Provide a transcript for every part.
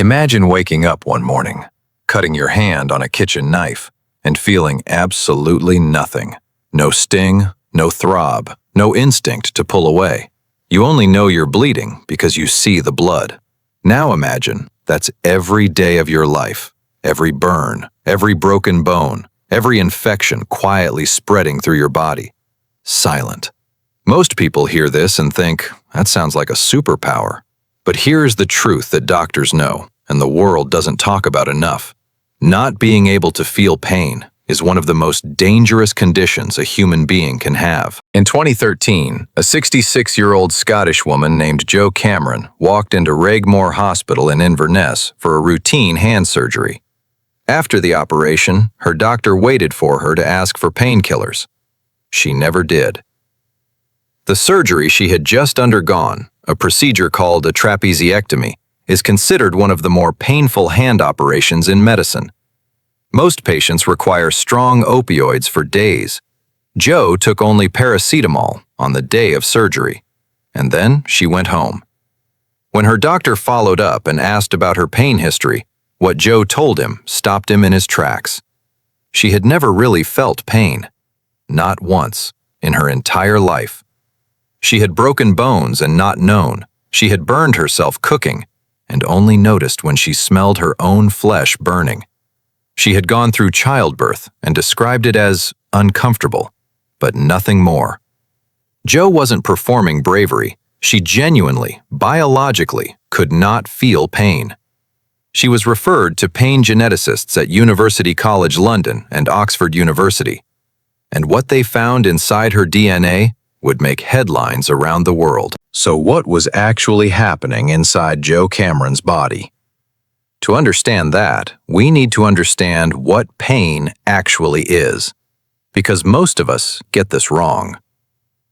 Imagine waking up one morning, cutting your hand on a kitchen knife, and feeling absolutely nothing. No sting, no throb, no instinct to pull away. You only know you're bleeding because you see the blood. Now imagine that's every day of your life, every burn, every broken bone, every infection quietly spreading through your body. Silent. Most people hear this and think, that sounds like a superpower. But here's the truth that doctors know, and the world doesn't talk about enough. Not being able to feel pain is one of the most dangerous conditions a human being can have. In 2013, a 66-year-old Scottish woman named Jo Cameron walked into Regmore Hospital in Inverness for a routine hand surgery. After the operation, her doctor waited for her to ask for painkillers. She never did. The surgery she had just undergone, a procedure called a trapeziectomy, is considered one of the more painful hand operations in medicine. Most patients require strong opioids for days. Jo took only paracetamol on the day of surgery, and then she went home. When her doctor followed up and asked about her pain history, what Jo told him stopped him in his tracks. She had never really felt pain. Not once in her entire life. She had broken bones and not known. She had burned herself cooking and only noticed when she smelled her own flesh burning. She had gone through childbirth and described it as uncomfortable, but nothing more. Jo wasn't performing bravery. She genuinely, biologically, could not feel pain. She was referred to pain geneticists at University College London and Oxford University. And what they found inside her DNA would make headlines around the world. So what was actually happening inside Jo Cameron's body? To understand that, we need to understand what pain actually is, because most of us get this wrong.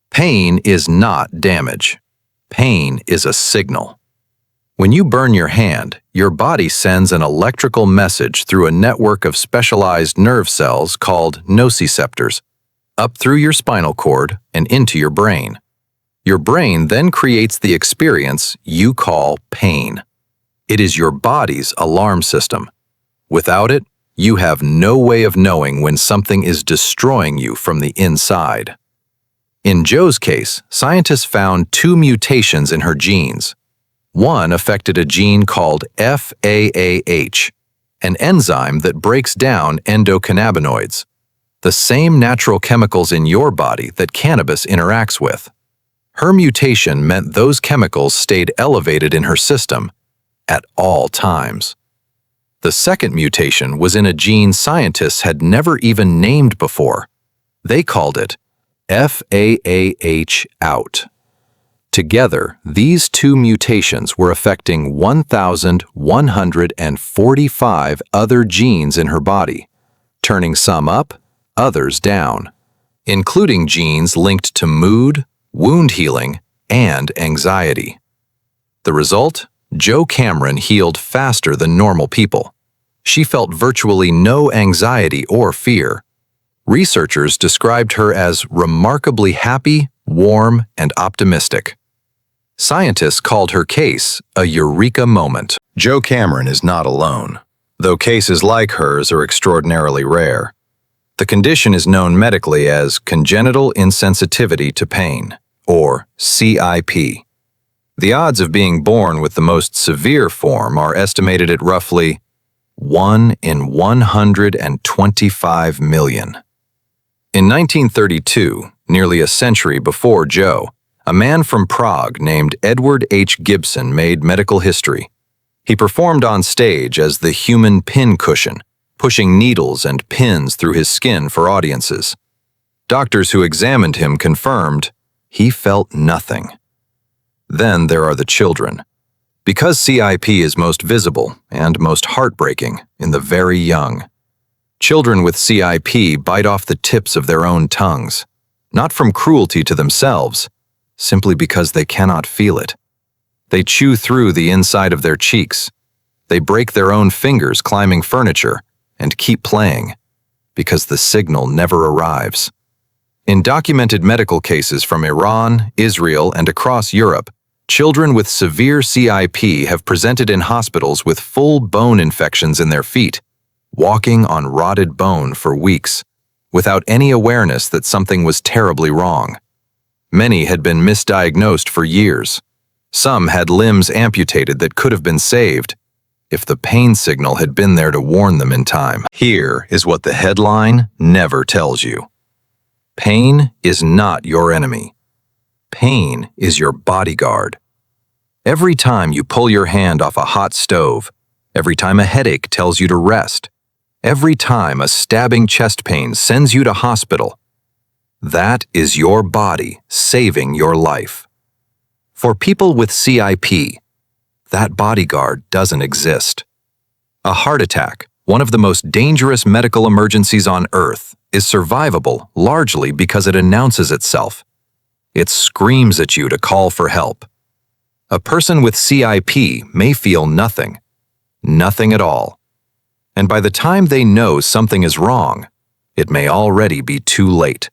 Pain is not damage. Pain is a signal. When you burn your hand, your body sends an electrical message through a network of specialized nerve cells called nociceptors, up through your spinal cord and into your brain. Your brain then creates the experience you call pain. It is your body's alarm system. Without it, you have no way of knowing when something is destroying you from the inside. In Jo's case, scientists found 2 mutations in her genes. One affected a gene called FAAH, an enzyme that breaks down endocannabinoids, the same natural chemicals in your body that cannabis interacts with. Her mutation meant those chemicals stayed elevated in her system at all times. The second mutation was in a gene scientists had never even named before. They called it FAAH out. Together, these 2 mutations were affecting 1,145 other genes in her body, turning some up, others down, including genes linked to mood, wound healing, and anxiety. The result? Jo Cameron healed faster than normal people. She felt virtually no anxiety or fear. Researchers described her as remarkably happy, warm, and optimistic. Scientists called her case a eureka moment. Jo Cameron is not alone, though cases like hers are extraordinarily rare. The condition is known medically as Congenital Insensitivity to Pain, or CIP. The odds of being born with the most severe form are estimated at roughly 1 in 125 million. In 1932, nearly a century before Jo, a man from Prague named Edward H. Gibson made medical history. He performed on stage as the human pin cushion, pushing needles and pins through his skin for audiences. Doctors who examined him confirmed he felt nothing. Then there are the children. Because CIP is most visible and most heartbreaking in the very young. Children with CIP bite off the tips of their own tongues, not from cruelty to themselves, simply because they cannot feel it. They chew through the inside of their cheeks. They break their own fingers climbing furniture and keep playing, because the signal never arrives. In documented medical cases from Iran, Israel, and across Europe, Children with severe CIP have presented in hospitals with full bone infections in their feet, walking on rotted bone for weeks, without any awareness that something was terribly wrong. Many had been misdiagnosed for years. Some had limbs amputated that could have been saved if the pain signal had been there to warn them in time. Here is what the headline never tells you. Pain is not your enemy. Pain is your bodyguard. Every time you pull your hand off a hot stove, every time a headache tells you to rest, every time a stabbing chest pain sends you to hospital, that is your body saving your life. For people with CIP, that bodyguard doesn't exist. A heart attack, one of the most dangerous medical emergencies on Earth, is survivable largely because it announces itself. It screams at you to call for help. A person with CIP may feel nothing at all. And by the time they know something is wrong, it may already be too late.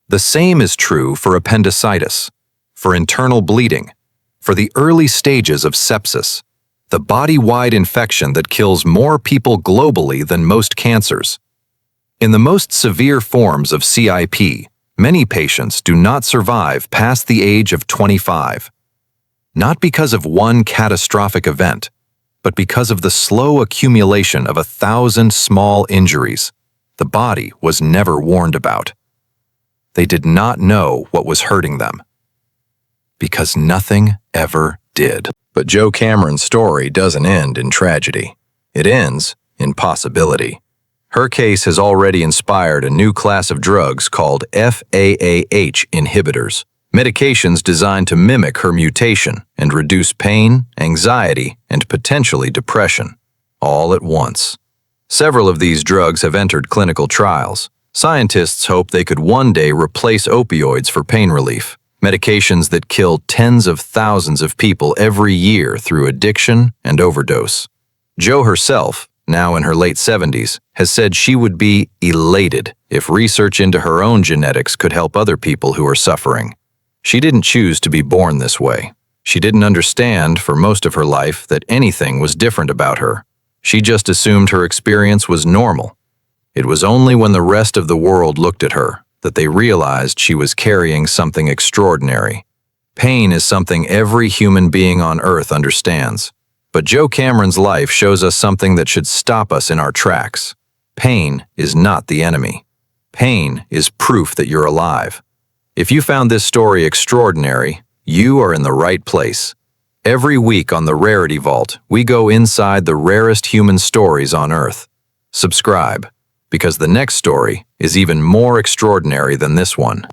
The same is true for appendicitis, for internal bleeding, for the early stages of sepsis, the body-wide infection that kills more people globally than most cancers. In the most severe forms of CIP, many patients do not survive past the age of 25. Not because of one catastrophic event, but because of the slow accumulation of 1,000 small injuries the body was never warned about. They did not know what was hurting them, because nothing ever did. But Joe Cameron's story doesn't end in tragedy. It ends in possibility. Her case has already inspired a new class of drugs called FAAH inhibitors, medications designed to mimic her mutation and reduce pain, anxiety, and potentially depression, all at once. Several of these drugs have entered clinical trials. Scientists hope they could one day replace opioids for pain relief, medications that kill tens of thousands of people every year through addiction and overdose. Jo herself, now in her late 70s, has said she would be elated if research into her own genetics could help other people who are suffering. She didn't choose to be born this way. She didn't understand for most of her life that anything was different about her. She just assumed her experience was normal. It was only when the rest of the world looked at her that they realized she was carrying something extraordinary. Pain is something every human being on Earth understands. But Joe Cameron's life shows us something that should stop us in our tracks. Pain is not the enemy. Pain is proof that you're alive. If you found this story extraordinary, you are in the right place. Every week on the Rarity Vault, we go inside the rarest human stories on Earth. Subscribe, because the next story is even more extraordinary than this one.